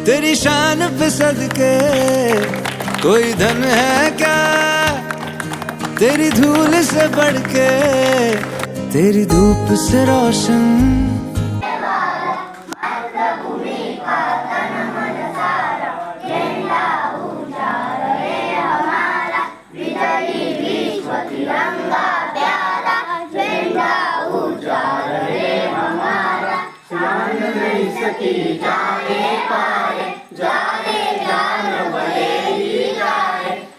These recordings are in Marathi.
तेरी शान पे सदके कोई धन है क्या, तेरी धूल से बढ़ के तेरी धूप से रोशन।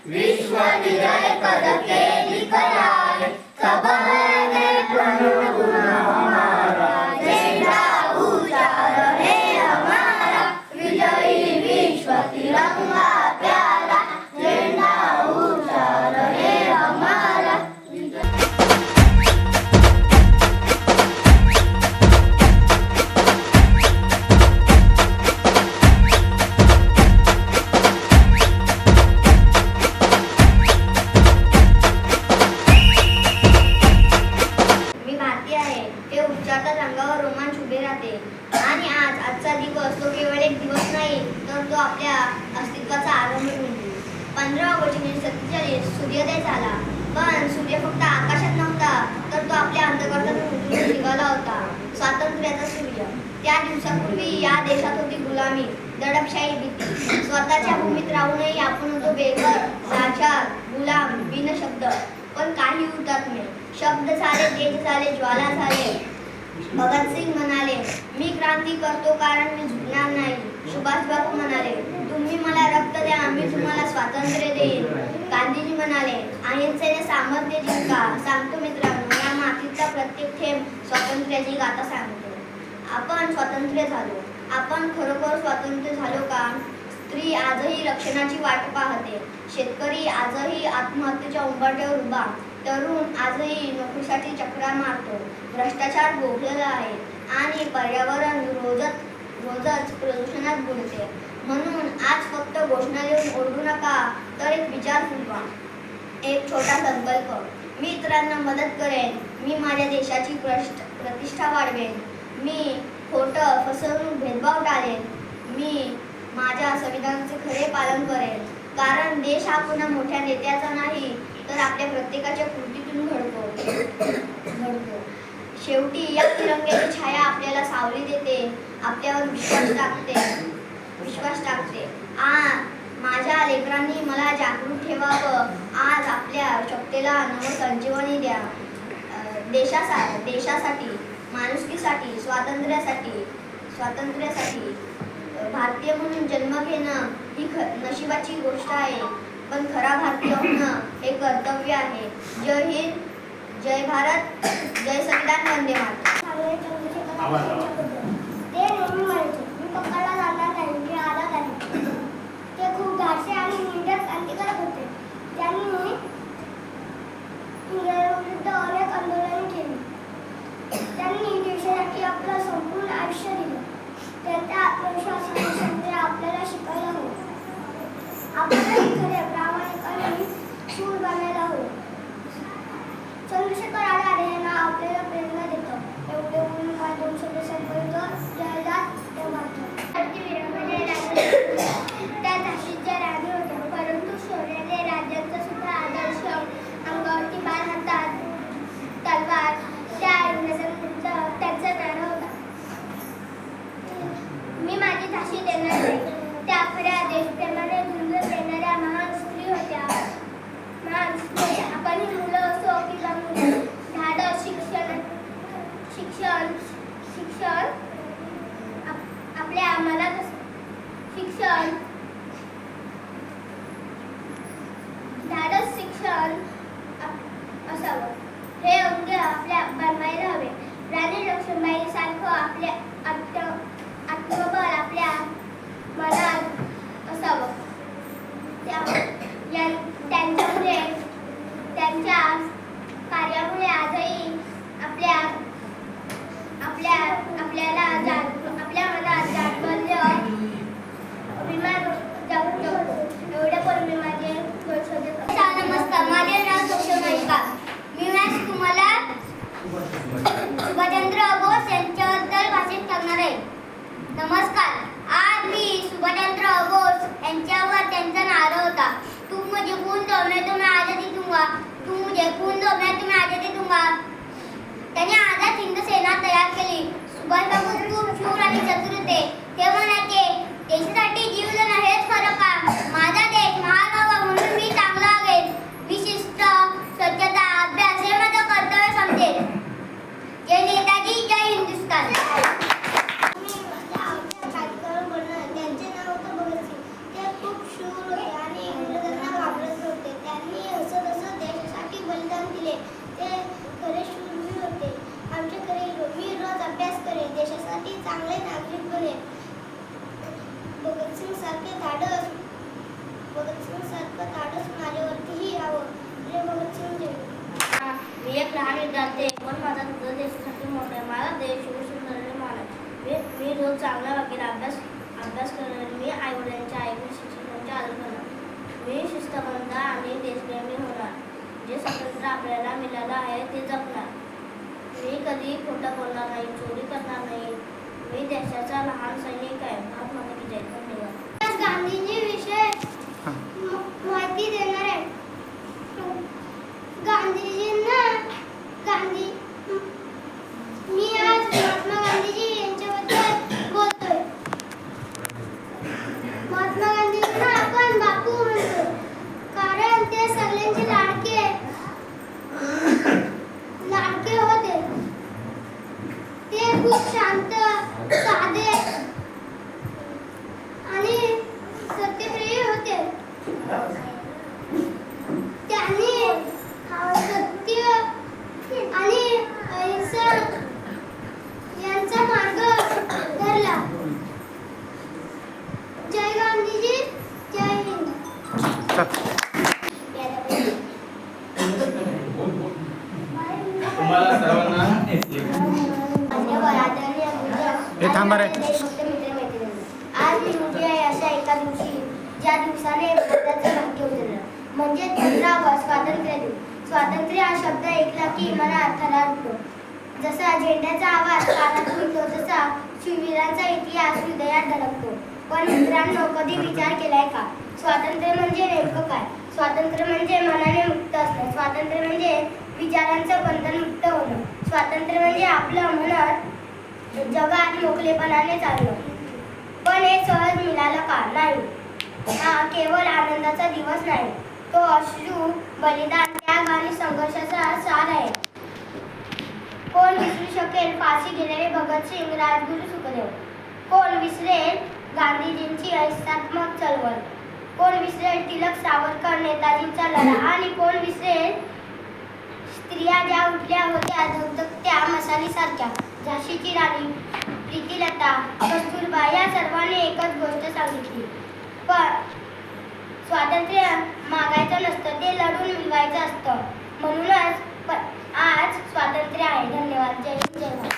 विश्व विजय करके दिखलाए, सब है प्रणव हमारा, झंडा ऊंचा रहे हमारा, विजयी विश्व तिरंगा प्यारा, झंडा ऊंचा रहे हमारा। अंगावर रोमांच उभे राहते आणि आजचा दिवस तो केवळ एक दिवस नाही, तर तो आपल्या अस्तित्वाचा आरंभ होतो। 15 ऑगस्ट 1947 सूर्योदय झाला, पण सूर्य फक्त आकाशात नव्हता, तर तो आपल्या अंतःकरणातून उठून निघाला होता, स्वातंत्र्याचा सूर्य। त्या दिवसापूर्वी या देशात होती गुलामी, दडपशाही, भीती। स्वतःच्या भूमीत राहूनही आपण होतो बेघर, लाचार, गुलाम, बिनशब्द। पण काही उरत नाही, शब्द झाले, तेज झाले, ज्वाला झाले। भगतसिंग म्हणाले, मी क्रांती करतो कारण मी झुकणार नाही। सुभाष बाबू म्हणाले, तुम्ही मला रक्त द्या, मी तुम्हाला स्वातंत्र्य देईन। गांधीजी म्हणाले, अहिंसेने सामर्थ्य जिंका। सांगतो मित्रांनो, या मातीचा प्रत्येक थेंब स्वातंत्र्याची गाथा सांगतो। आपण स्वतंत्र झालो, आपण खरोखर स्वतंत्र झालो का? स्त्री आजही रक्षणाची वाट पाहते, शेतकरी आजही आत्महत्येच्या उंबरठ्यावर उभा, तरुण आजही नोकरीसाठी चक्रा मारतो, भ्रष्टाचार भोगलेला आहे आणि पर्यावरण रोजच प्रदूषणात बुडते। म्हणून आज फक्त घोषणा देऊन ओरडू नका, तर एक विचार सुचवा, एक छोटा संकल्प। मी इतरांना मदत करेन, मी माझ्या देशाची प्रतिष्ठा वाढवेन, मी खोटं, फसवणूक, भेदभाव टाळेन, मी माझ्या संविधानाचे खरे पालन करेन, कारण देश हा पुन्हा मोठ्या नेत्याचा नाही, तर आपल्या प्रत्येकाच्या कृतीतून घडतो। शेवटी या तिरंग्याची छाया आपल्याला सावली देते, आपल्यावर विश्वास टाकते। माझ्या लेकरांनी मला जागृत ठेवावं, आज आपल्या शक्तीला नवसंजीवनी द्या। देशासाठी, माणुसकीसाठी, स्वातंत्र्यासाठी भारतीय म्हणून जन्म घेणं ही नशिबाची गोष्ट आहे, पण खरा भारतीय होणं हे कर्तव्य आहे। जय हिंद, जय भारत, जय संविधान, वंदे मातरम। ते नेहमी म्हणायचे, मी पप्पाला जाणार नाही, मी आला नाही। ते खूप धाडसी आणि निर्भीड क्रांतिकारक होते। त्यांनी इंग्रजांविरुद्ध अनेक आंदोलने केली, त्यांनी देशासाठी आपलं संपूर्ण आयुष्य दिलं। त्यांचा आत्मविश्वासाने संदेश आपल्याला शिकायला हवं, आपल्याला खरे, प्रामाणिक आणि शूर बनायला हवं। चंद्रशेखर आझाद हे नाव आपल्याला प्रेरणा देतं। एवढे बोलून काय 2 शब्द संपवतो, जय हिंद, जय भारत। त्या झाशीच्या राणी होत्या, परंतु शौर्याने राज्याचा सुद्धा आदर्श, अंगावरती बाण, हातात तलवार, त्या इंग्रजांविरुद्ध त्यांचा लढा होता। मी माझी झाशी देणार नाही, त्या खऱ्या देशप्रेमाने झुंज देणाऱ्या महान स्त्री होत्या। आपण ही मुलं असो किंवा मुलं, धाडस, शिक्षण आपल्या मनात शिक्षण असावं, हे अंग आपल्या बनवायला हवे। राणी लक्ष्मीबाई सारखं आपल्या आत्मबळ आपल्या मनात असावं। त्यांच्यामुळे, त्यांच्या कार्यामुळे आजही आपल्या मनात जाज्वल्य, अभिमान खून दो मैं तुम्हें आज़ादी दूंगा, तू मुझे खून दो मैं तुम्हें आज़ादी दूंगा. त्याने आझाद हिंद सेना तयार केली. सुभाषबाबू खूप शूर आणि चतुर होते. ते म्हणायचे, देशासाठी जीव देणं हेच खरं काम. माझा देश महान व्हावा म्हणून मी चांगला वागेन. मी शिस्त, स्वच्छता, अभ्यास हे माझं कर्तव्य समजेन. जय नेताजी, जय हिंदुस्तान. त्यांचे नाव होतं भगतसिंग. ते खूप शूर होते आणि इंग्रजांना घाबरत होते. त्यांनी असं तसं देशासाठी बलिदान दिले. ते खरे शूरवीर होते. आमचे खरे हिरो. मी रोज अभ्यास करेन, देशासाठी चांगले नागरिक बनेन. भगतसिंग सारखं धाडस माझ्यावरतीही यावं. जय भगतसिंग जय. मी एक लहान विद्यार्थी आहे, पण माझा तुझा देशासाठी मोठा आहे. माझा देश शिवसुंदर आणि महान आहे. मी रोज चांगला वागेन, अभ्यास करेन. मी आईवडिलांच्या ऐकून शिक्षकांच्या आदर करणार. मी शिस्तबद्ध आणि देशप्रेमी होणार. जे स्वातंत्र्य आपल्याला मिळालं आहे ते जपणार. मी कधी खोटं बोलणार नाही, चोरी करणार नाही. मी देशाचा लहान सैनिक आहे. भारत माता की जय. धन्यवाद. गांधीजी विषय माहिती देणार आहे. मी आज महात्मा गांधीजी यांच्याबद्दल बोलतोय. महात्मा गांधीजींना आपण बापू म्हणतो, कारण ते सगळ्यांचे लाडके होते. ते खूप शांत, साधे आणि सत्यप्रिय होते. त्यांनी सत्य आणि अहिंसा यांचा मार्ग धरला. जय गांधीजी, जय हिंद. तुम्हाला सर्वांना आज मी मोठी आहे अशा एका दिवशी, ज्या दिवसाने भारताचं भाग्य उजळलं, म्हणजे 15 ऑगस्ट स्वातंत्र्य दिन. स्वातंत्र्य हा शब्द ऐकला की मनात थरार उठतो. जसा झेंड्याचा आवाज कानात घुमतो, तसा शिववीरांचा इतिहास हृदयात धडकतो. पण मित्रांनो, कधी विचार केलाय का, स्वातंत्र्य म्हणजे नेमकं काय? स्वातंत्र्य म्हणजे मनाने मुक्त असणं. स्वातंत्र्य म्हणजे विचारांचं बंधन मुक्त होणं. स्वातंत्र्य म्हणजे आपलं मन जगात मोकळेपणाने चालणं. पण हे सहज मिळालं का? नाही. हा केवळ आनंदाचा दिवस नाही, तो अश्रू, बलिदान, त्याग आणि संघर्षाचा सार आहे. कोण विसरू शकेल फाशी गेलेले भगतसिंग, राजगुरू सुखदेव? कोण विसरेल गांधीजींची अहिंसात्मक चळवळ? कोण विसरेल टिळक, सावरकर, नेताजींचा लढा? आणि कोण विसरेल स्त्रिया ज्या उठल्या होत्या धगधगत्या मसालीसारख्या? झाशीची राणी, प्रीतिलता, कस्तुरबा या सर्वांनी एकच गोष्ट सांगितली, पण स्वातंत्र्य मागायचं नसतं, ते लढून मिळवायचं असतं. म्हणूनच आज स्वातंत्र्य आहे. धन्यवाद. जय हिंद, जय भारत.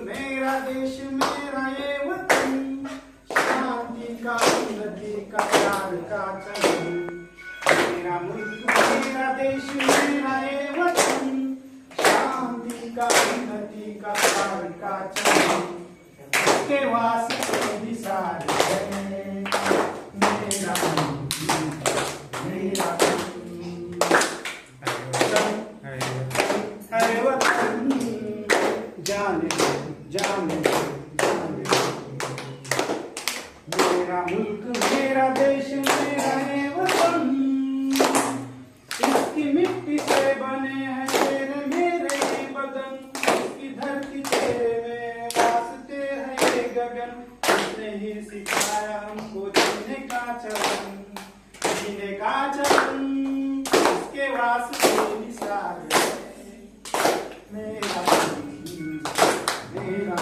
मेरा देश मेरा ये वतन, शांति का उन्नति का प्यार का चमन. मेरा मुल्क मेरा देश मेरा ये वतन, शांति का उन्नति का प्यार का चमन. के वास्ते निसार है मेरा है वतन. जाने जाने जाने मेरा मुल्क मेरा देश मेरा ये वतन. इसकी मिट्टी से बने हैं तेरे मेरे ये बदन. इसकी धरती तेरे मेरे वास्ते है ये गगन. इसने ही सिखाया हमको जीने का चलन, जीने का चलन. इसके वास्ते निसार है मेरा मेरा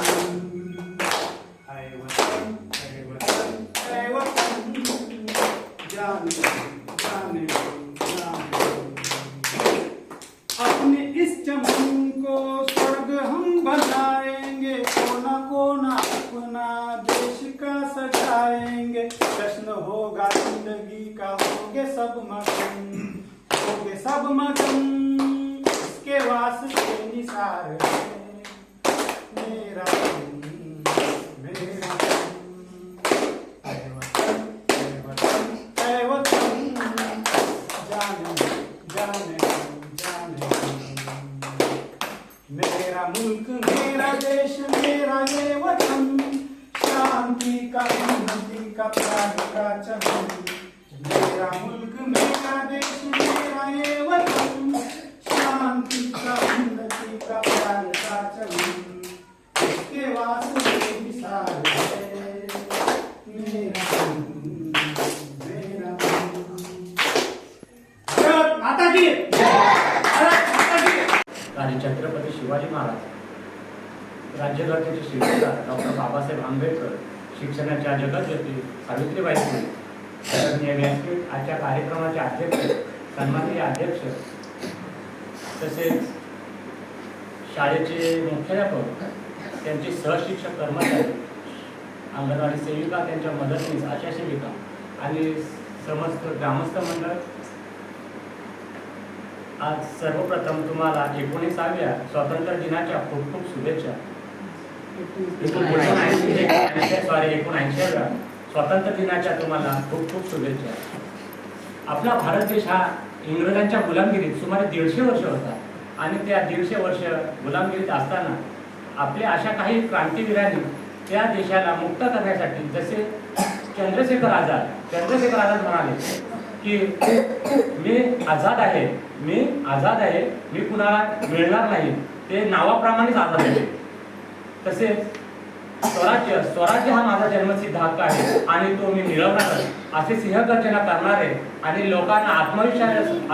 है वतन, है वतन, है वतन. जाने जाने जाने अपने इस चमन को स्वर्ग हम बनाएंगे. कोना कोना अपना देश का सजाएंगे. जश्न होगा जिंदगी का, होगे सब मगन, होगे सब मगन. इसके वास्ते निसार है साचा हूँ, मेरा मुल्क मेरा देश मेरा ये वतन, शांति का उन्नति का प्यार साचा हूँ, इसके वास्ते विशाल है मेरा हूँ, मेरा हूँ। भारत माता की भारत माता की। आणि छत्रपती शिवाजी महाराज, राज्यघटनेचे शिल्पकार डॉक्टर बाबासाहेब आंबेडकर, शिक्षणाच्या जगज्योती सावित्रीबाई फुले, आदरणीय व्यासपीठ आजच्या कार्यक्रमाचे अध्यक्ष, सन्माननीय अध्यक्ष, तसेच शाळेचे मुख्याध्यापक, त्यांचे सहशिक्षक कर्मचारी, अंगणवाडी सेविका, त्यांच्या मदतनीस, आशा सेविका आणि समस्त ग्रामस्थ मंडळ, आज सर्वप्रथम तुम्हाला 19व्या स्वातंत्र्य दिनाच्या खूप खूप शुभेच्छा. 1980व्या स्वातंत्र्य दिनाच्या तुम्हाला खूप खूप शुभेच्छा. आपला भारत देश हा इंग्रजांच्या गुलामगिरीत सुमारे 150 वर्ष होता आणि त्या 150 वर्ष गुलामगिरीत असताना आपल्या अशा काही क्रांतिवीरांनी त्या देशाला मुक्त करण्यासाठी, जसे चंद्रशेखर आझाद म्हणाले की मी आझाद आहे, मी कुणाला मिळणार नाही, ते नावाप्रमाणेच आझाद आहे. तसेच स्वराज्य हा माझा जन्मसिद्ध हक्क आहे आणि तो मी मिळवणार असे सिंहगर्जना करणारे आणि लोकांना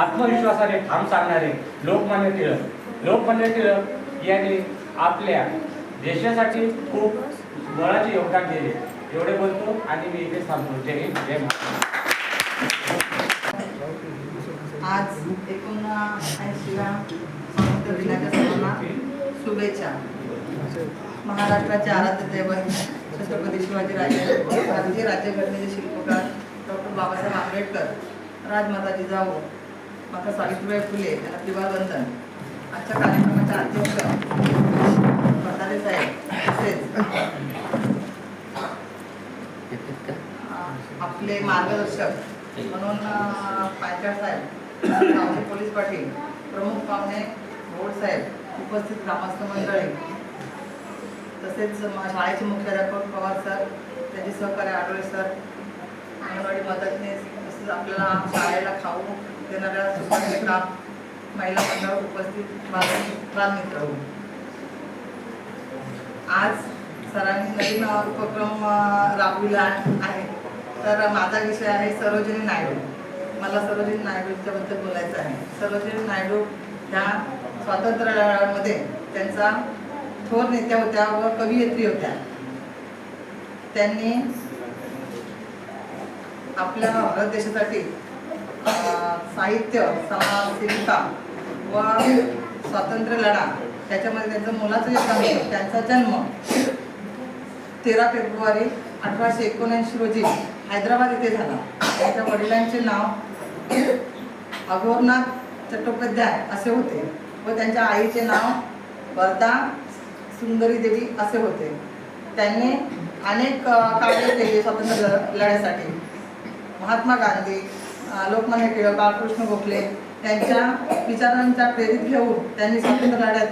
आत्मविश्वासाने ठाम सांगणारे लोकमान्य टिळक यांनी आपल्या देशासाठी खूप बळाचे योगदान दिले. एवढे बोलतो आणि मी इथे थांबतो. जय हिंद, जय महाराष्ट्र. आज 1980व्या स्वातंत्र्य दिनाच्या सर्वांना शुभेच्छा. महाराष्ट्राचे आराध्य दैवत छत्रपती शिवाजीराजे, भारतीय राज्यघटनेचे शिल्पकार डॉक्टर बाबासाहेब आंबेडकर, राजमाता जिजाऊ माता सावित्रीबाई फुले यांना त्रिवार आजच्या कार्यक्रमाचे अध्यक्ष भंडारे साहेब, तसेच आपले मार्गदर्शक म्हणून पायचाळ साहेब, गावचे पोलीस पाटील, प्रमुख पाहुणे भोड साहेब, उपस्थित ग्रामस्थ मंडळी, तसेच शाळेचे मुख्याध्यापक पवार सर, त्यांचे सहकारी आडोळे सर, अंगणवाडी मदतनीस, तसेच आपल्याला शाळेला खाऊ देणाऱ्या सुपरलेखा, महिला मंडळ, उपस्थित बालमित्र. आज सरांनी नवीन उपक्रम राबविला आहे. तर माझा विषय आहे सरोजिनी नायडू. मला सरोजिनी नायडूच्याबद्दल बोलायचं आहे. सरोजिनी नायडू ह्या स्वातंत्र्य लढ्यामध्ये त्यांचा थोर नेत्या होत्या व कवयित्री होत्या. त्यांनी आपल्या भारत देशासाठी साहित्य, समाजसेविका व स्वातंत्र्य लढा त्याच्यामध्ये त्यांचं मोलाचं योगदान होतं. त्यांचा जन्म 13 फेब्रुवारी 1879 रोजी हैदराबाद येथे झाला. त्यांच्या वडिलांचे नाव अघोरनाथ चट्टोपाध्याय असे होते व त्यांच्या आईचे नाव वरदा सुंदरी देवी असे होते. त्यांनी अनेक कार्य केले स्वातंत्र्य लढ्यासाठी. महात्मा गांधी, लोकमान्य टिळक, बाळकृष्ण गोखले यांच्या विचारांचा प्रेरित घेऊन त्यांनी स्वातंत्र्य लढ्यात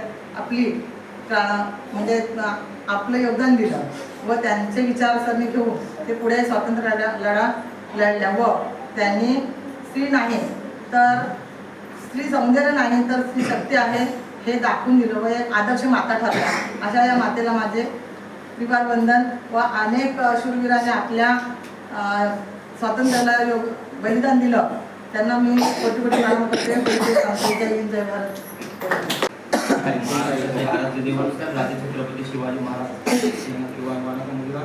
आपलं योगदान दिलं व त्यांचे विचारसरणी घेऊन ते पुढे स्वातंत्र्य लढा लढल्या व त्यांनी स्त्री नाही तर स्त्री सौंदर्य नाही तर स्त्री शक्ती आहे हे दाखवून दिलं व एक आदर्श माता ठरल्या. अशा या मातेला माझे त्रिवार वंदन व अनेक शूरवीरांनी आपल्या स्वातंत्र्याला बलिदान दिलं त्यांना मी कोटी कोटी प्रणाम करते. जय हिंद, जय भारत. आराध्य दिवस राजे छत्रपती शिवाजी महाराज यांना मुलगा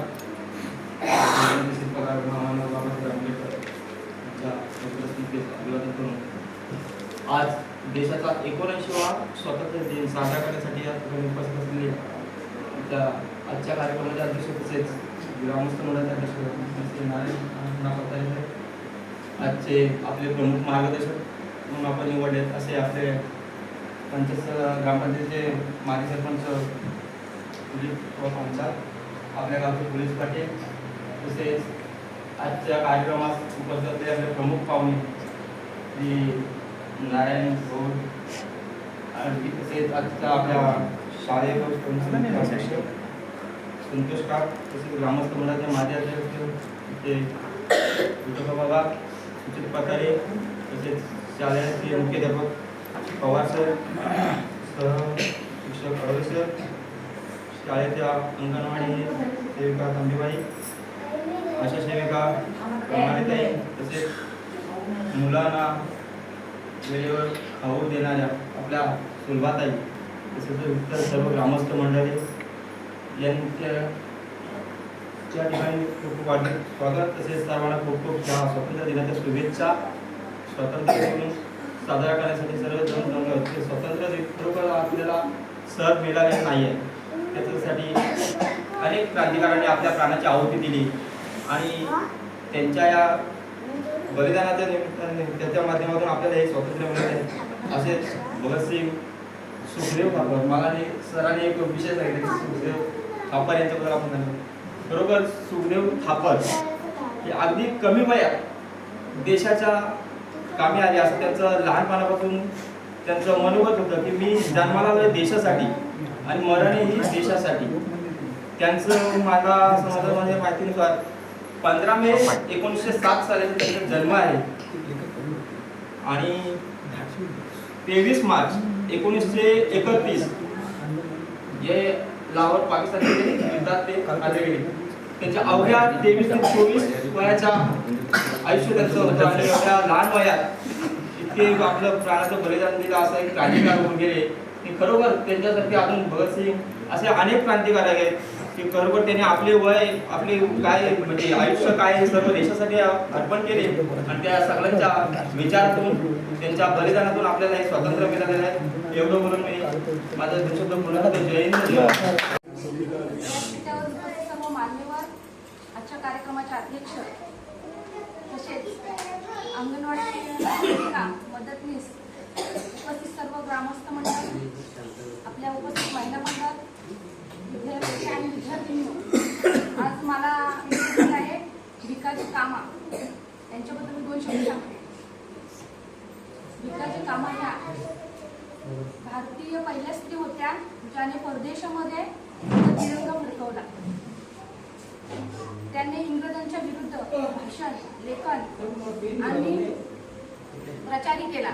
शिल्पकार बाबासाहेब आंबेडकर यांच्या उपस्थितीत अभिवादन करून आज देशाचा 79वा स्वातंत्र्य दिन साजरा करण्यासाठी या ठिकाणी उपस्थित असलेले त्या आजच्या कार्यक्रमाचे अध्यक्ष तसेच ग्रामस्थ मंडळाचे अध्यक्ष नारायण, आजचे आपले प्रमुख मार्गदर्शक म्हणून आपण निवडले असे आपले ग्रामपंचायतीचे माजी सरपंच आपल्या गावचे पोलीस पाटील, तसेच आजच्या कार्यक्रमात उपस्थित असलेले आपले प्रमुख पाहुणे श्री नारायण गौड, तसेच आजच्या आपल्या शाळेय संतोष काप, तसेच ग्रामस्थ मंडळाचे माजी अध्यक्ष ते विभाग उचित प्रकारे तसेच शाळेचे मुख्याध्यापक पवार सर, सह शिक्षक अडवे सर, शाळेच्या अंगणवाडी सेविका तांबेबाई, आशा सेविका कमारीताई, तसेच मुलांना वेळेवर खाऊ देणाऱ्या आपल्या सुलभाताई, तसेच इतर सर्व ग्रामस्थ मंडळी यांच्या ठिकाणी खूप खूप स्वागत. तसेच सर्वांना खूप खूप स्वातंत्र्य दिनाच्या शुभेच्छा. स्वातंत्र्य दिन साजरा करण्यासाठी सर्वजण जमले होते. स्वातंत्र्य दिन खरोखर आपल्याला सहज मिळालेलं नाही आहे. त्याच्यासाठी अनेक क्रांतिकारकांनी आपल्या प्राणाची आहुती दिली आणि त्यांच्या या बलिदानाच्या निमित्ताने त्याच्या माध्यमातून आपल्याला हे स्वातंत्र्य मिळाले. असेच भगतसिंग, सुखदेव थापर, मला सरांनी एक विषय सांगितले की सुखदेव थापर यांच्याबद्दल आपण सांगितलं. बरोबर, सुखदेव थापर हे अगदी कमी वयात देशाच्या कामी आले असं त्यांचं लहानपणापासून त्यांचं मनोगत होतं की मी जन्माला आलोय देशासाठी आणि मरणही देशासाठी. त्यांचं माझा समाजामध्ये माहितीनुसार 15 मे 1907 साली त्यांचा जन्म आहे आणि 23 मार्च 1931 हे लाहोर पाकिस्तानमध्ये युद्धात ते आले गेले. त्यांच्या अवघ्या 23 ते 24 वयाच्या आयुष्य त्यांचं होतं आणि एवढ्या लहान वयात इतके आपलं प्राणाचं बलिदान दिलं असं एक क्रांतिकार होऊन गेले की खरोखर त्यांच्यासारखे अजून भगतसिंग असे अनेक क्रांतिकारक आहेत की खरोखर त्यांनी आपले वय आपले काय म्हणजे आयुष्य काय हे सर्व देशासाठी अर्पण केले आणि त्या सगळ्यांच्या विचारातून त्यांच्या बलिदानातून आपल्याला हे स्वातंत्र्य मिळालेलं आहे. एवढं बोलून मी माझं शब्द पूर्ण करतो. जय हिंद. सर्व मान्यवर, आजच्या कार्यक्रमाचे अध्यक्ष, तसेच अंगणवाडी सेविका, मदतनीस, उपस्थित सर्व ग्रामस्थ मंडळी, आपल्या उपस्थित महिला मंडळ, विद्यार्थी आणि विद्यार्थिनी, आज मला विचारायचं आहे भिकाजी कामा यांच्याबद्दल मी 2 शब्द सांगते. भिकाजी कामा ह्या भारतीय पहिल्या स्त्री होत्या ज्याने परदेशामध्ये तिरंगा फडकवला. त्यांनी इंग्रजांच्या विरुद्ध भाषण, लेखन आणि प्रचारही केला.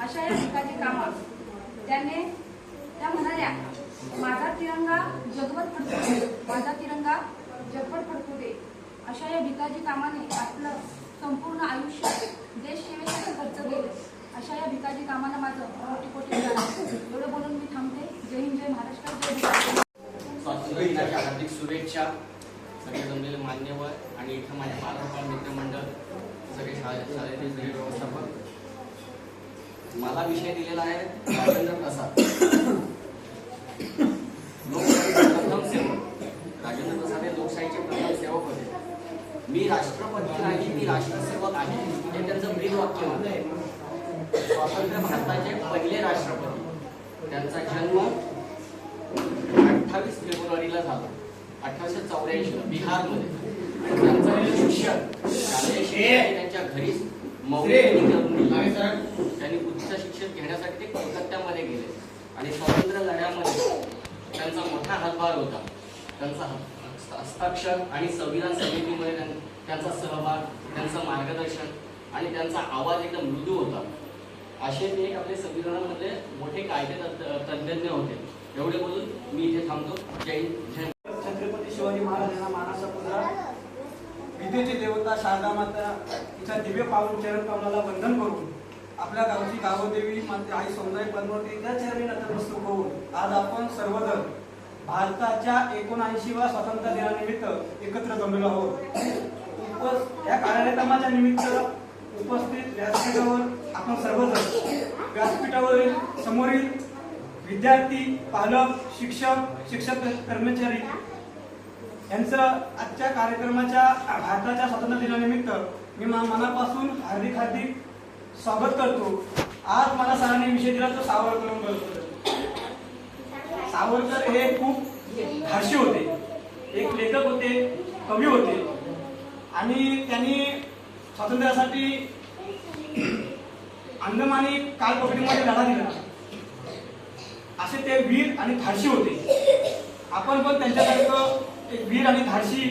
अशा या भिकाजी कामा त्या म्हणाल्या, माझा तिरंगा जगभर फडकू दे, माझा तिरंगा जगभर फडकू दे. अशा या भिकाजी कामाने आपलं संपूर्ण आयुष्य देश सेवेसाठी खर्च केलं. अशा या भिकाजी कामाला माझं कोटी कोटी एवढं बोलून मी थांबते. जय हिंद, जय महाराष्ट्र, जय भिकाजी. स्वातंत्र्य दिनाच्या हार्दिक शुभेच्छा. सगळे जमलेले मान्यवर आणि इथं माझ्या बालगोपाळ मित्रमंडळ, सगळे शाळेतील सगळे व्यवस्थापक. मला विषय दिलेला आहे राजेंद्र प्रसाद, लोकशाहीचे प्रथम सेवक. राजेंद्र प्रसाद हे लोकशाहीचे प्रथम सेवक होते. मी राष्ट्रपती नाही, मी राष्ट्रसेवक आहे हे त्यांचं ब्रीद वाक्य होतं. स्वातंत्र्य भारताचे पहिले राष्ट्रपती. त्यांचा जन्म 28 फेब्रुवारीला झाला 1884 बिहारमध्ये. त्यांचं शिक्षण शालेय शिक्षण त्यांच्या घरीच मौर्यांनी करून दिलं. त्यांनी उच्च शिक्षण घेण्यासाठी ते कलकत्त्यामध्ये गेले आणि स्वातंत्र्य लढ्यामध्ये त्यांचा मोठा हातभार होता. त्यांचा हस्ताक्षर आणि संविधान समितीमध्ये त्यांचा सहभाग, त्यांचं मार्गदर्शन आणि त्यांचा आवाज एकदम मृदू होता. असे ते एक आपले संविधानामधले मोठे कायदे तज्ञ होते. एवढे बोलून मी इथे थांबतो. जय हिंद, जय. छत्रपती शिवाजी महाराजांना मानाचा पुत्र, विद्येची देवता शारदा माता तिच्या दिव्य पावन चरण कमलाला वंदन करून आपल्या गावची गावदेवी आई सौंदर्य पद्मावतीच्या चरणी नतमस्तक होऊन आज आपण सर्वजण भारताच्या 79व्या स्वातंत्र्य दिनानिमित्त एकत्र जमलेलो आहोत. या कार्यक्रमाच्या निमित्त उपस्थित व्यासपीठावर आपण सर्वजण व्यासपीठावरील समोरील विद्यार्थी, पालक, शिक्षक कर्मचारी यांचं आजच्या कार्यक्रमाच्या भारताच्या स्वातंत्र्य दिनानिमित्त मी मनापासून हार्दिक स्वागत करतो. आज मला सरांनी विषय दिला तो सावरकर. सावरकर हे खूप धाडशी होते, एक लेखक होते, कवी होते आणि त्यांनी स्वातंत्र्यासाठी अंदमानी कालपकडीमध्ये लढा दिला. असे ते वीर आणि धाडशी होते. आपण पण त्यांच्यासारखं एक वीर आणि धाडशी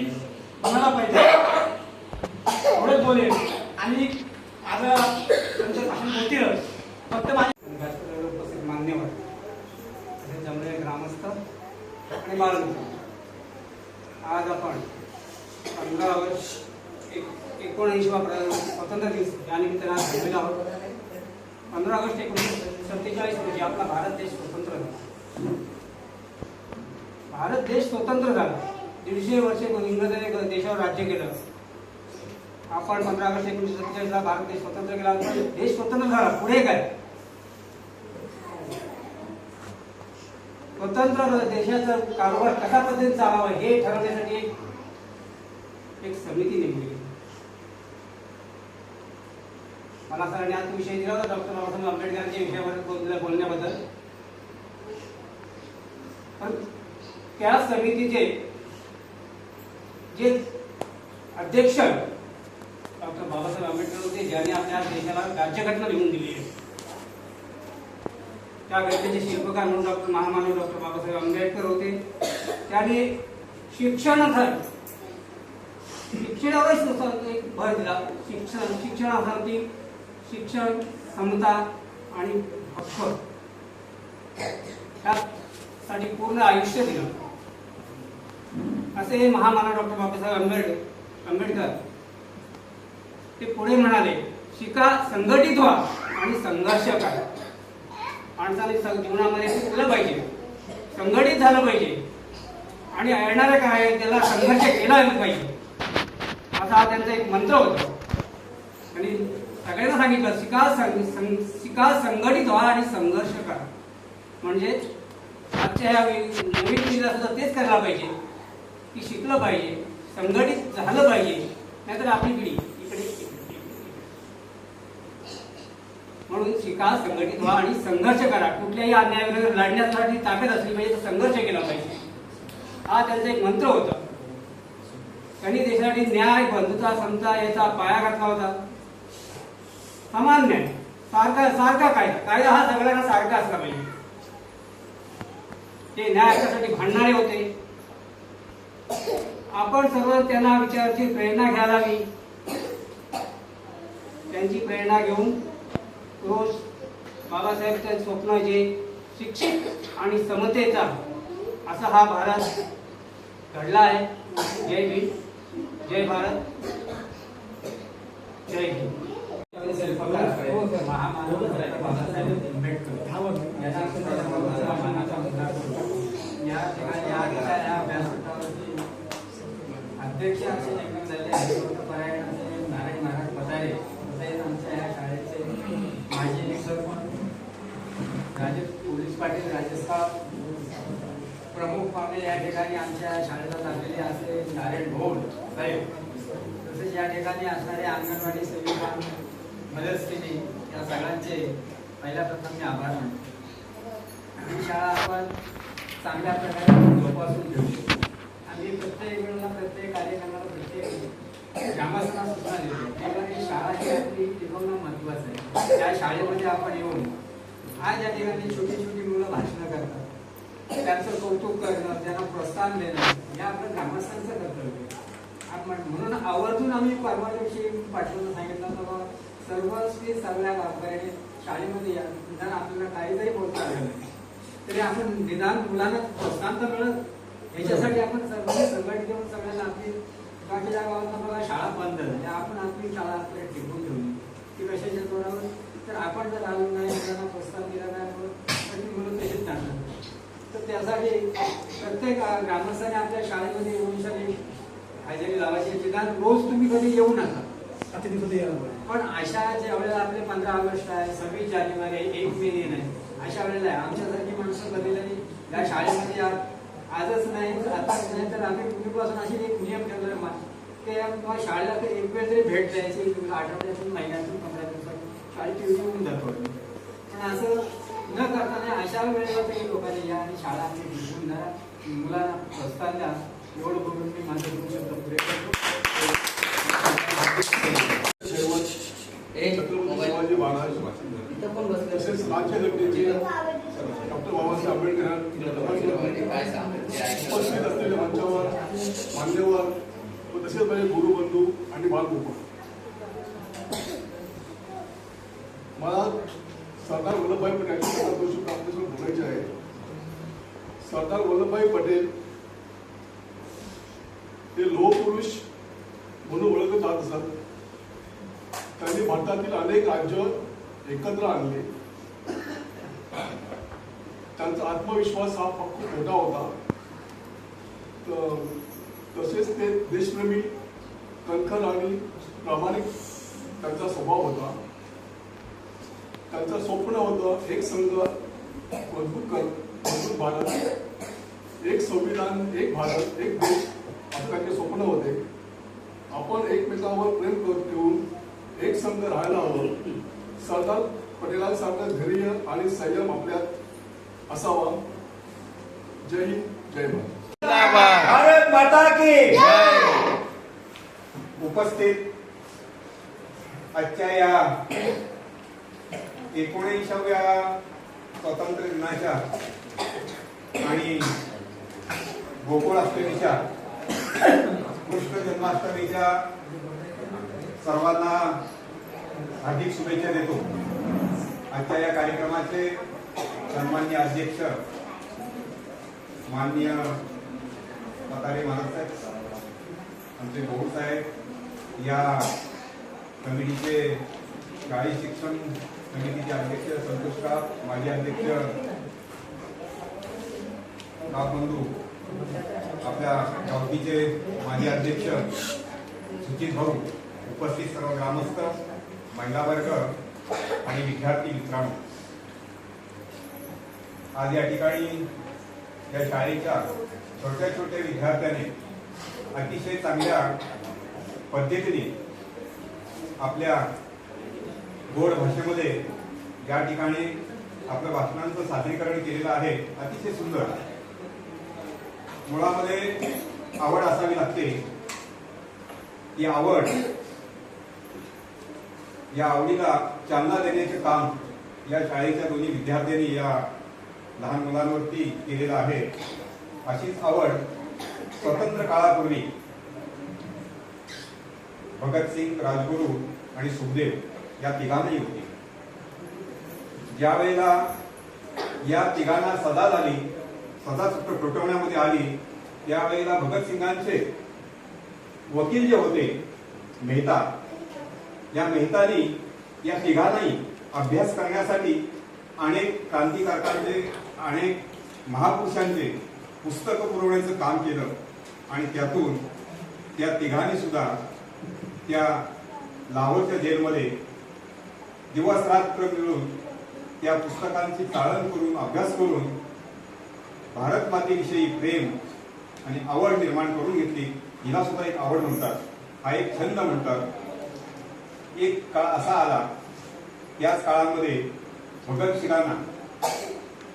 बनायला पाहिजे. केलं फक्त माझ्या व्यासपीठावर उपस्थित मान्यवर तसेच जमलेले ग्रामस्थ आणि बाळमित्र, आज आपण 15 ऑगस्ट 19 स्वातंत्र्य दिवस या निमित्ताने आज जमलेलो आहोत. 15 ऑगस्ट 1947 रोजी आपला भारत देश स्वतंत्र झाला. भारत देश स्वतंत्र झाला. 150 वर्षे इंग्रजांनी देशावर राज्य केलं. आपण 15 ऑगस्ट 1947 ला भारत देश स्वतंत्र केला. देश स्वतंत्र झाला. पुढे काय? स्वतंत्र देशाचा कारभार कशा पद्धतीने चालावा हे ठरवण्यासाठी एक समिती नेमली. मला सरांनी आज विषय दिला होता डॉक्टर बाबासाहेब आंबेडकरांच्या विषयावर बोलण्याबद्दल. पण त्या समितीचे जे अध्यक्ष डॉक्टर बाबासाहेब आंबेडकर होते, ज्यांनी आपल्या देशाला राज्यघटना लिहून दिली आहे. त्या घटनेचे शिल्पकार म्हणून डॉक्टर महामानव डॉक्टर बाबासाहेब आंबेडकर होते. त्यांनी शिक्षणावरच भर दिला. शिक्षणासाठी शिक्षण, समता आणि हक्क यासाठी पूर्ण आयुष्य दिलं. असे महामानव डॉक्टर बाबासाहेब आंबेडकर ते पुढे म्हणाले, शिका, संघटित व्हा आणि संघर्ष करा. माणसाने जीवनामध्ये शिकलं पाहिजे, संघटित झालं पाहिजे आणि येणाऱ्या काय त्याला संघर्ष केला पाहिजे, असा हा त्यांचा एक मंत्र होता. आणि सगळ्यांना सांगितलं, शिका, संघटित व्हा आणि संघर्ष करा. म्हणजे आजच्या ह्या नवीन पिढीला सुद्धा तेच करायला पाहिजे की शिकलं पाहिजे, संघटित झालं पाहिजे, नाहीतर आपली पिढी इकडे. म्हणून शिका, संघटित व्हा आणि संघर्ष करा. कुठल्याही अन्यायाविरुद्ध लढण्यासाठी ताकद असली पाहिजे, तर संघर्ष केला पाहिजे. हा त्यांचा एक मंत्र होता. त्यांनी देशासाठी न्याय, बंधुता, समता याचा पाया घातला होता. समान न्याय, सारखा कायदा हा सगळ्यांना सारखा असला पाहिजे. ते न्यायासाठी भांडणारे होते. आपण सर्व त्यांना विचाराची प्रेरणा घ्यायला हवी. त्यांची प्रेरणा घेऊन रोज बाबासाहेबांचे स्वप्न जे शिक्षित आणि समतेचा असा हा भारत घडला आहे. जय भीम, जय भारत, जय भीम. अध्यक्ष असे निघून झाले नारायण महाराज पतारे, तसेच आमच्या या शाळेचे माजी सरपंच पोलीस पाटील राजस्थान प्रमुख पाहुणे या ठिकाणी आमच्या शाळेला लागलेले असे नारायण भोड साहेब, तसेच या ठिकाणी असणारे अंगणवाडी सेविका, मदतनीस या सगळ्यांचे पहिल्या प्रथम मी आभार मानतो. ही शाळा आपण चांगल्या प्रकारे जोपासून ठेवतो. आम्ही प्रत्येक वेळेला प्रत्येक कार्यक्रमाला प्रत्येक ग्रामस्थांना सूचना देतो. तेव्हा ही शाळा ही आपली टिकवणं महत्त्वाचं आहे. त्या शाळेमध्ये आपण येऊन आज या ठिकाणी छोटी छोटी मुलं भाषणं करतात, त्यांचं कौतुक करणं, त्यांना प्रोत्साहन देणं हे आपलं ग्रामस्थांचं कर्तव्य आहे. म्हणून आवर्जून आम्ही परवा दिवशी पाठवून सांगितलं तर सर्वस्वी सगळ्या गावकऱ्यांनी शाळेमध्ये या. निदान आपल्याला काही जरी बोलता आलं नाही तरी आपण निदान मुलांना प्रोत्साहन तर मिळत, याच्यासाठी आपण सर्वांनी संघटित घेऊन सगळ्यांना आपली बाकीच्या गावांना बघा शाळा बंद झाली, आपण आपली शाळा आपल्याला टिकून ठेवली ती कशाच्या जोरावर. तर आपण जर आलो नाही, मुलांना प्रोत्साहन दिलं नाही तर ती मुलं तशीच टाकणार. तर त्यासाठी प्रत्येक ग्रामस्थांनी आपल्या शाळेमध्ये येऊन सगळी हजेरी लावायची. निदान रोज तुम्ही कधी येऊ नका, पण अशा ज्या वेळेला आपले 15 ऑगस्ट आहे, 26 जानेवारी आहे, 1 मे दिन आहे, अशा वेळेला आहे आमच्यासारखी माणसं कधीतरी या शाळेमध्ये आजच नाही आताच नाही तर आम्ही पूर्वीपासून अशी एक नियम ठेवला ते शाळेला एक वेळ तरी भेट द्यायची. आठवड्यातून, महिन्यातून, 15 दिवसातून शाळेची येऊन जातो. पण असं न करताना अशा वेळेला तरी लोकांनी या आणि शाळा आपली टिकवून धरा, मुलांना प्रोत्साहन द्या. एवढं बोलून मी माझं 2 शब्द पुरे करतो. शिवाजी महाराज तसेच राज्यघटनेचे डॉक्टर बाबासाहेब आंबेडकर उपस्थित असलेल्या मंचावर मान्यवर व तसेच माझे गुरुबंधू आणि बाळगोपाळ, मला सरदार वल्लभभाई पटेलांची शताब्दी आपल्यासमोर बोलायचे आहे. सरदार वल्लभभाई पटेल हे लोहपुरुष म्हणून ओळखले जात असत. त्यांनी भारतातील अनेक राज्य एकत्र आणले. त्यांचा आत्मविश्वास हा खूप मोठा होता. तसेच ते देशप्रेमी, कणखर आणि प्रामाणिक त्यांचा स्वभाव होता. त्यांचं स्वप्न होतं एक संघ, मजबूत भारत, एक संविधान, एक भारत, एक देश, असं त्यांचे स्वप्न होते. आपण एकमेकांवर प्रेम ठेवून एक संघ राहायला हवं. सरदार पटेलांसारखं धैर्य आणि संयम आपल्यात असावा. जय हिंद, जय भारत. भारत माता की उपस्थित आजच्या या 19व्या स्वातंत्र्य दिनाच्या आणि गोकुळाष्टमीच्या, कृष्ण जन्माष्टमीच्या सर्वांना हार्दिक शुभेच्छा देतो. आजच्या या कार्यक्रमाचे सन्माननीय अध्यक्ष माननीय म्हातारे महाराज साहेब, आमचे भाऊ साहेब, या कमिटीचे शाळी शिक्षण समितीचे अध्यक्ष संतोषराव, माजी अध्यक्ष बंधू, आपल्या गावकीचे माजी अध्यक्ष सुचित भाऊ, उपस्थित सर्व ग्रामस्थ, महिला वर्ग आणि विद्यार्थी मित्रांनो, आज या ठिकाणी या शाळेच्या छोट्या छोट्या विद्यार्थ्याने अतिशय चांगल्या पद्धतीने आपल्या गोड भाषेमध्ये या ठिकाणी आपल्या भाषणांचं सादरीकरण केलेलं आहे. अतिशय सुंदर. मुळामध्ये आवड असावी लागते. ही आवड, या आवडीला चालना देण्याचे काम या शाळेच्या दोन्ही विद्यार्थ्यांनी या लहान मुलांवरती केलेलं आहे. अशीच आवड स्वतंत्र काळापूर्वी भगतसिंग, राजगुरू आणि सुखदेव या तिघांनाही होती. ज्या वेळेला या तिघांना सजा झाली, सजा ठोठवण्यामध्ये आली, त्यावेळेला भगतसिंगांचे वकील जे होते मेहता, या मेहतानी या तिघांनाही अभ्यास करण्यासाठी अनेक क्रांतिकारकांचे, अनेक महापुरुषांचे पुस्तकं पुरवण्याचं काम केलं. आणि त्यातून त्या तिघांनी सुद्धा त्या लाहोरच्या जेलमध्ये दिवस रात्र मिळून त्या पुस्तकांची चाळण करून, अभ्यास करून भारत मातेविषयी प्रेम आणि आवड निर्माण करून घेतली. हिला सुद्धा एक आवड म्हणतात, हा एक छंद म्हणतात. एक काळ असा आला, त्याच काळामध्ये भगतसिंगांना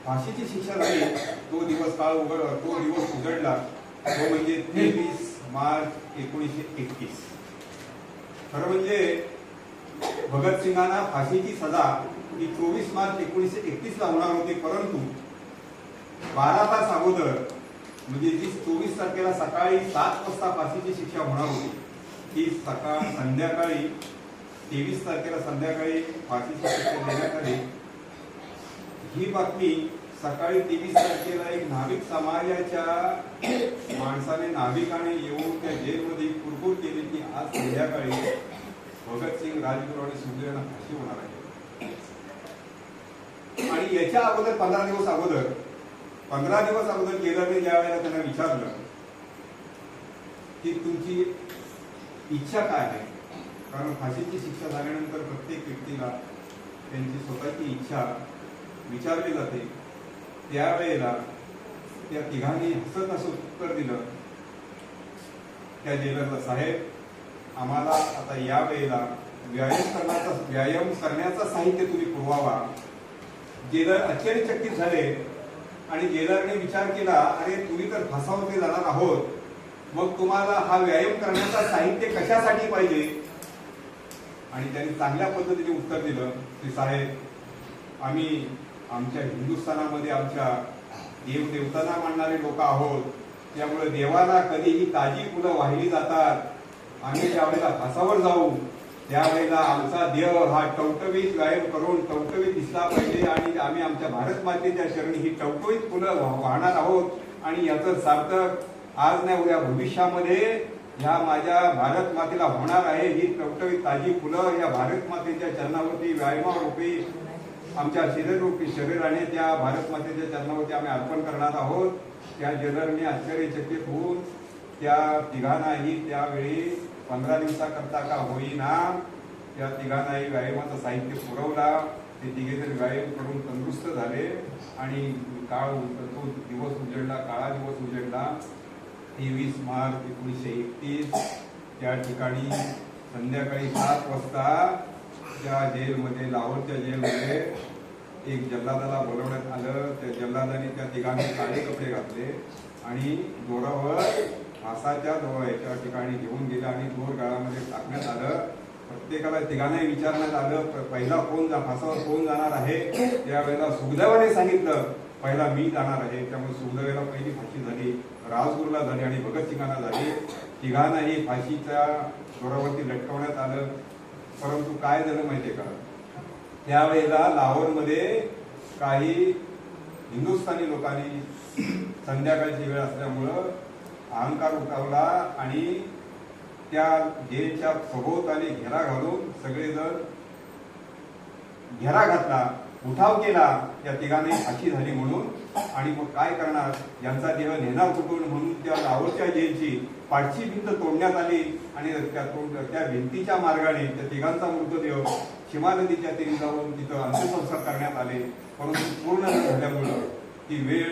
फाशीची शिक्षा झाली. तो दिवस उजडला. तो म्हणजे 23 मार्च 1931. खरं म्हणजे भगतसिंगांना फाशीची सजा ही 24 मार्च 1931 ला होणार होती. परंतु 12 तास अगोदर, म्हणजे जी 24 तारखेला सकाळी 7 वाजता फाशीची शिक्षा होणार होती, ती संध्याकाळी 23 तारखेला संध्याकाळी फाशीची शिक्षा देण्यात आली. ही बातमी सकाळी 23 तारखेला एक नाभिक समाजाच्या माणसाने, नाभिकाने येऊन त्या जेलमध्ये कुरकुर केली की आज संध्याकाळी भगतसिंग, राजगुरू आणि सुखदेवांना फाशी होणार आहे. आणि याच्या अगोदर 15 दिवस अगोदर केदारने ज्या वेळेला त्यांना विचारलं की तुमची इच्छा काय आहे, कारण फाशीची शिक्षा झाल्यानंतर प्रत्येक व्यक्तीला त्यांची स्वतःची इच्छा विचारली जाते. त्यावेळेला त्या तिघांनी हसत हसत उत्तर दिलं त्या जेलरला, साहेब आम्हाला आता या वेळेला व्यायाम करण्याचा साहित्य तुम्ही पुरवावा. जेलर आश्चर्यचकित झाले आणि जेलरने विचार केला, अरे तुम्ही तर फासावरती जाणार आहोत, मग तुम्हाला हा व्यायाम करण्याचा साहित्य कशासाठी पाहिजे? आणि त्यांनी चांगल्या पद्धतीने उत्तर दिलं की साहेब आम्ही आमच्या हिंदुस्थानामध्ये आमच्या देवदेवतांना मानणारे लोक आहोत, त्यामुळे देवाला कधीही ताजी फुलं वाहिली जातात. आम्ही ज्या वेळेला फासावर जाऊ त्यावेळेला आमचा देह हा टवटवीत गायब करून टवटवीत दिसला पाहिजे आणि आम्ही आमच्या भारत मातेच्या चरणी ही टवटवीत फुलं वाहणार आहोत. आणि याचं सार्थक आज नाही उद्या भविष्यामध्ये ह्या माझ्या भारत मातेला होणार आहे. ही टवटवीत ताजी फुलं या भारत मातेच्या चरणावरती व्यायामारूपी आमच्या शरीराने त्या भारत मातेच्या चरणावरती आम्ही अर्पण करणार आहोत. त्या जनरने आश्चर्यचकित होऊन त्या तिघांनाही त्यावेळी 15 दिवसाकरता का होईना त्या तिघांनाही व्यायामाचं साहित्य पुरवला. ते तिघेजण व्यायाम करून तंदुरुस्त झाले आणि तो दिवस उजडला, काळा दिवस उजडला. 23 मार्च 1931 त्या ठिकाणी संध्याकाळी 7 वाजता त्या जेलमध्ये, लाहोरच्या जेलमध्ये एक जल्लादाला बोलवण्यात आलं. त्या जल्लादाने त्या तिघांनी काळे कपडे घातले आणि जोरावर फासाच्या याच्या ठिकाणी घेऊन गेले आणि जोर गाळामध्ये टाकण्यात आलं. प्रत्येकाला तिघांनाही विचारण्यात आलं पहिला फासावर कोण जाणार आहे. त्यावेळेला सुखदेवाने सांगितलं पहिला मी जाणार आहे. त्यामुळे सुखदेवाला पहिली फाशी झाली, राजगुरूला झाली आणि भगतसिंगांना झाली. तिघांनाही फाशीच्या जोरावरती लटकवण्यात आलं. परंतु काय झालं माहितीये का, त्यावेळेला लाहोरमध्ये काही हिंदुस्थानी लोकांनी संध्याकाळची वेळ असल्यामुळं अहंकार उठवला आणि त्या जेलच्या सभोवताली घेरा घालून सगळेजण घेरा घातला, उठाव केला. या तिघांनी फाशी झाली म्हणून. आणि मग काय करणार, यांचा देह नेणार कुठून म्हणून त्या लाहोरच्या जेलची पाठची भिंत तोडण्यात आली आणि त्या भिंतीच्या मार्गाने त्या तिघांचा मृतदेह शिमा नदीच्या तीरी जाऊन तिथं अंत्यसंस्कार करण्यात आले. परंतु पूर्ण न झाल्यामुळं ती वेळ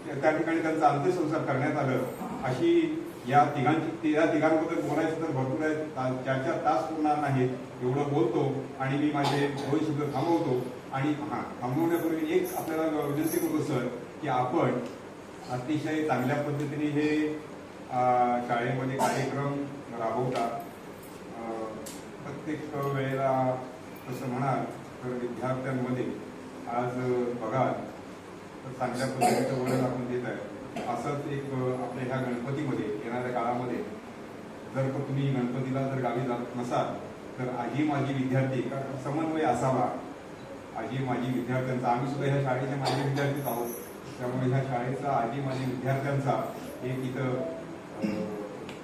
त्या ठिकाणी त्यांचा अंत्यसंस्कार करण्यात आलं. अशी या तिघांबद्दल बोलायचं तर भरपूर आहे, 4-4 तास पुरणार नाहीत एवढं बोलतो आणि मी माझे 2 शब्द थांबवतो. आणि थांबवण्यापूर्वी एक आपल्याला विनंती करू सर की आपण अतिशय चांगल्या पद्धतीने हे शाळेमध्ये कार्यक्रम राबवता. प्रत्येक वेळेला तसं म्हणाल तर विद्यार्थ्यांमध्ये आज बघाल तर चांगल्या पद्धतीचं वळण आपण देत आहे. असंच एक आपल्या ह्या गणपतीमध्ये येणाऱ्या काळामध्ये जर तुम्ही गणपतीला जर गावी जात नसाल तर आजी माजी विद्यार्थी समन्वय असावा. आजी माजी विद्यार्थ्यांचा, आम्ही सुद्धा ह्या शाळेचे माजी विद्यार्थीच आहोत, त्यामुळे ह्या शाळेचा आजी माजी विद्यार्थ्यांचा एक इथं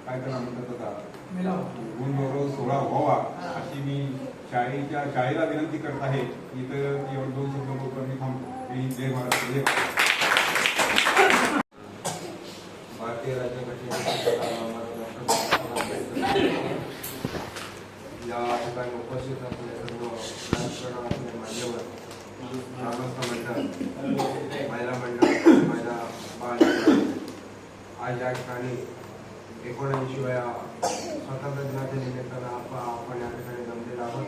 काय त्याला म्हणतात आता गुणगौरव सोहळा व्हावा अशी मी शाळेला विनंती करत आहे. इथं 2 शब्द बोलतो मी थांबतो. जय महाराष्ट्र. भारतीय राज्यघटनेच्या या ठिकाणी उपस्थित असलेले सर्व राजकारण असलेले मान्यवर, ग्रामस्थ मंडळ, महिला मंडळ, महिला बाल, आज या ठिकाणी 79व्या स्वातंत्र्य दिनाच्या निमित्तानं आपण या ठिकाणी जमलेलो आहोत.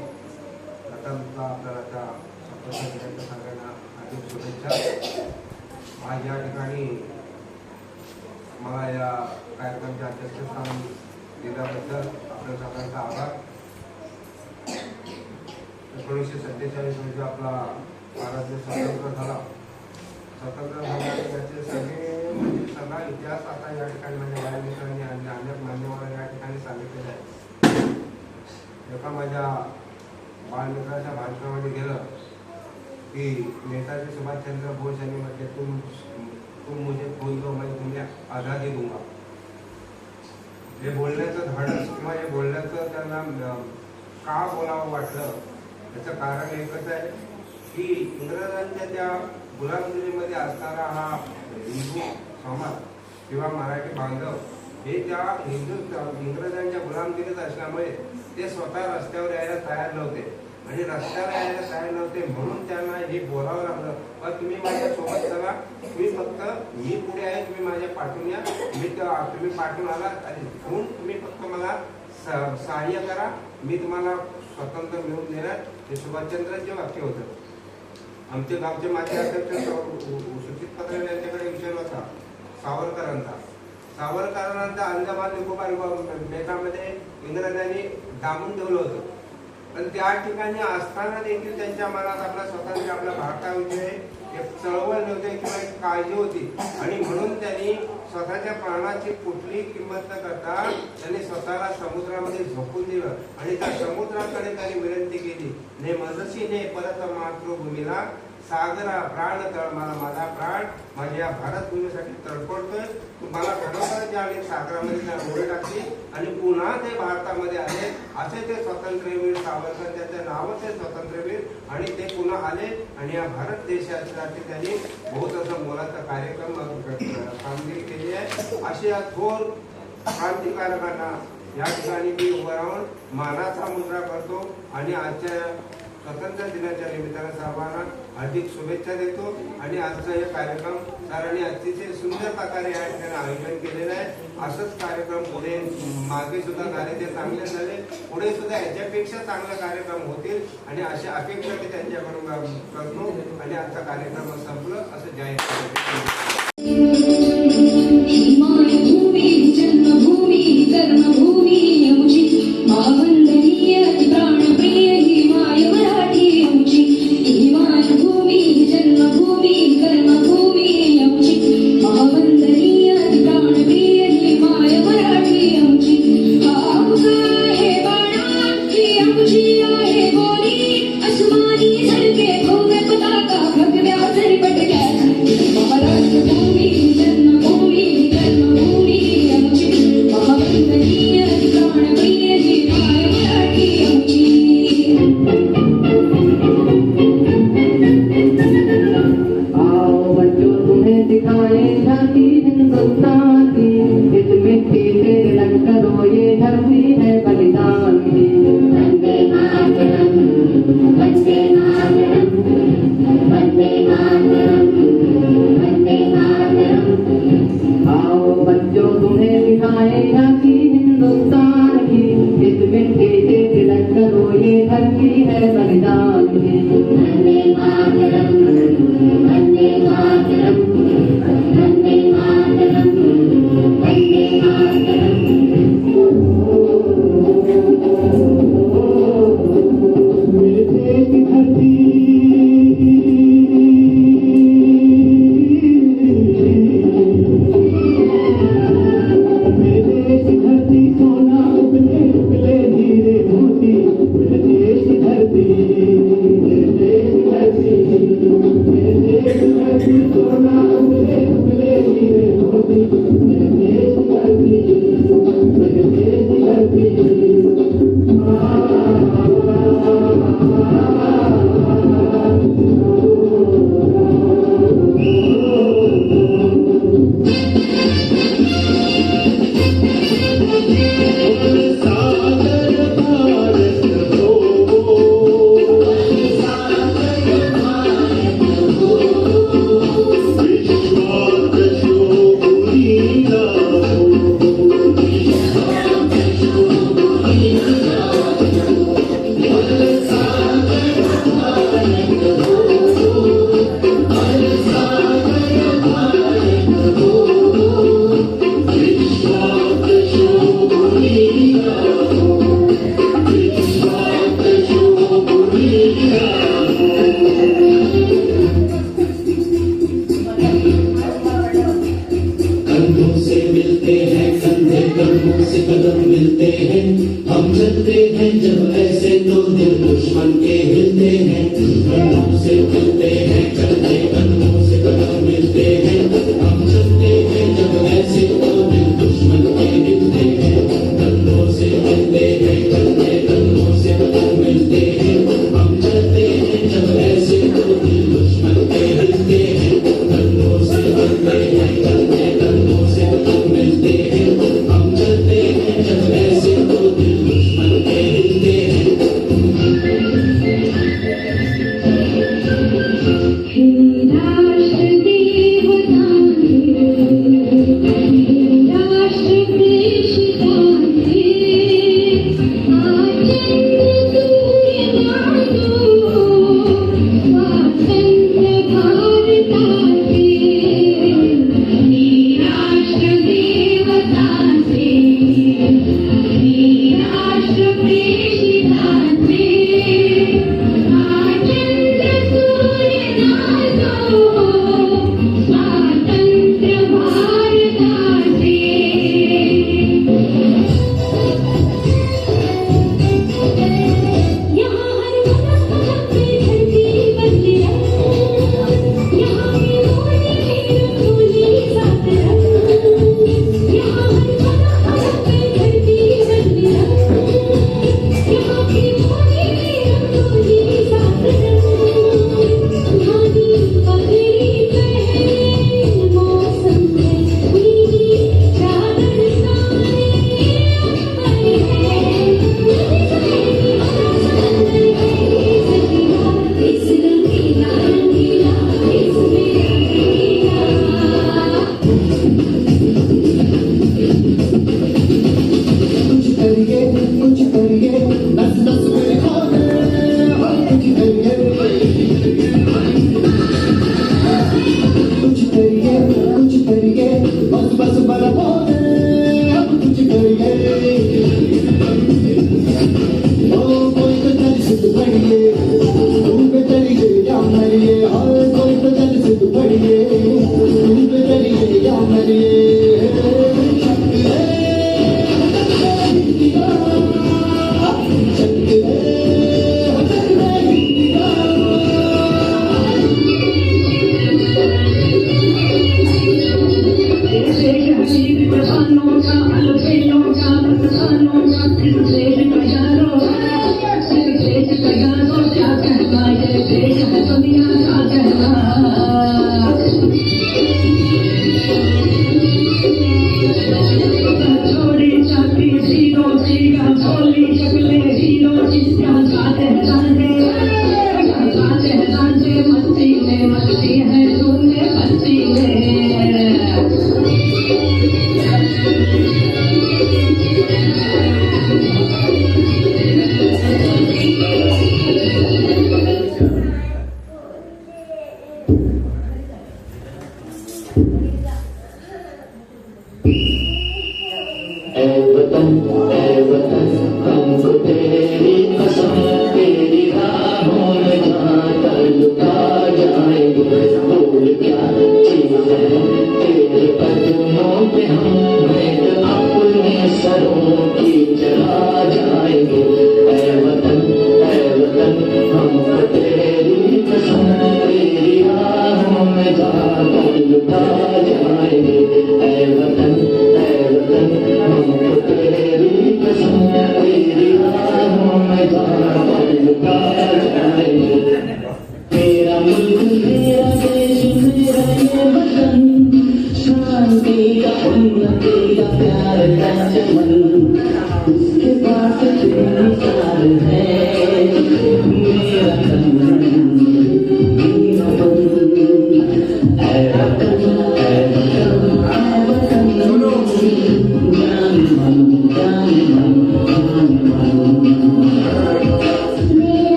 प्रथमतः आपल्याला त्या स्वातंत्र्य दिनाच्या सगळ्यांना हार्दिक शुभेच्छा. आज या ठिकाणी मला या कार्यक्रमाच्या अध्यक्षस्थान दिल्याबद्दल आपल्या सगळ्यांचा आभार. 1947 रोजी आपला भारत देश स्वतंत्र झाला. स्वतंत्र झाल्याने त्याचे सगळा इतिहास आता या ठिकाणी म्हणजे बाळमित्रांनी आणि अनेक मान्यवरांनी या ठिकाणी सांगितलेले आहे. एका माझ्या बाळमित्राच्या भाषणामध्ये गेलं की नेताजी सुभाषचंद्र बोस यांनी म्हटले तुम मुझे बोल दो मैं तुम्हें आझादी दूंगा. हे बोलण्याचं धाडस किंवा हे बोलण्याचं त्यांना का बोलावं वाटलं त्याचं कारण एकच आहे की इंग्रजांच्या त्या गुलामगिरीमध्ये असणारा हा हिंदू समाज किंवा मराठी बांधव हे त्या इंग्रजांच्या गुलामगिरीत असल्यामुळे ते स्वतः रस्त्यावर यायला तयार नव्हते आणि रस्त्यावर यायला तयार नव्हते म्हणून त्यांना हे बोलावं लागलं. पण तुम्ही माझ्या सोबत चला, मी पुढे आहे, तुम्ही माझ्या पाठवून या, तुम्ही पाठवून आला आणि तुम्ही फक्त मला सहाय्य करा, मी तुम्हाला स्वातंत्र्य मिळवून देणार. हे सुभाषचंद्रांचे वाक्य होतं. आमचे गावचे माजी अध्यक्ष सुचित पत्रे यांच्याकडे विचार होता सावरकरांचा अंदमान निकोबार बेटामध्ये इंग्रजांनी डांबून ठेवलं होतं. पण त्या ठिकाणी असताना देखील त्यांच्या मनात आपला स्वतंत्र आपल्या भारताविषयी एक चळवळ नव्हते किंवा एक काळजी होती आणि म्हणून त्यांनी स्वतःच्या प्राणाची कुठलीही किंमत न करता त्यांनी स्वतःला समुद्रामध्ये झोकून दिलं आणि त्या समुद्राकडे त्यांनी विनंती केली, ने मनसी ने परत मातृभूमीला सागरा प्राण तळ मला, माझा प्राण माझ्या या भारत भूमीसाठी तडफडतोय, तुम्हाला खरोखर ज्यावेळी सागरामध्ये त्या रोडे टाकली आणि पुन्हा ते भारतामध्ये आले, असे ते स्वातंत्र्यवीर सावरकर, त्याचं नावच आहे स्वातंत्र्यवीर, आणि ते पुन्हा आले आणि या भारत देशासाठी त्यांनी बहुत असं मोलाचा कार्यक्रम कामगिरी केली आहे. अशी या थोर क्रांतिकारकांना या ठिकाणी मी उभं राहून मानाचा मुद्रा करतो आणि आजच्या स्वातंत्र्य दिनाच्या निमित्तानं सर्वांना हार्दिक शुभेच्छा देतो. आणि आजचा हे कार्यक्रम सरांनी अतिशय सुंदर प्रकारे या ठिकाणी आयोजन केलेलं आहे. असंच कार्यक्रम पुढे मागे सुद्धा झाले, ते चांगले झाले, पुढे सुद्धा याच्यापेक्षा चांगले कार्यक्रम होतील आणि अशा अपेक्षा मी त्यांच्याकडून करतो आणि आजचा कार्यक्रम संपलं असं जाहीर करतो. जन्मभूमी कर्मभूमी आमची मावंदनीय प्राणप्रिय ही माय मराठी आमची, ही मायभूमी जन्मभूमी कर्मभूमी आमची मावंदनीय प्राणप्रिय ही माय मराठी आमची. आमचा आहे बाणा ही आमची आहे बोली, अस्मानी झळके भव्य पताका भगव्या झरपटक्याची, महाराष्ट्र भूमी जन्मभूमी कर्मभूमी आमची मावंदनीय प्राणप्रिय ही माय मराठी आमची. आओ बच्चों तुम्हें दिखाएं झांकी हिंदुस्तान की, इस मिट्टी से रंग करो ये धरती है बलिदान की. वंदे मातरम वंदे मातरम वंदे मातरम वंदे मातरम. आओ बच्चों तुम्हें दिखाएं झांकी हिंदुस्तान की, इस मिट्टी से तिलक करो ये धरती है बलिदान की. वंदे मातरम वंदे मातरम वंदे मातरम वंदे मातरम. मेरे देश की धरती सोना उगले उगले हीरे मोती, मेरे देश की धरती, मेरे देश की धरती, मेरे देश की धरती सोना उगले उगले हीरे मोती, मेरे देश की धरती, मेरे देश की धरती.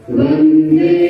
Vande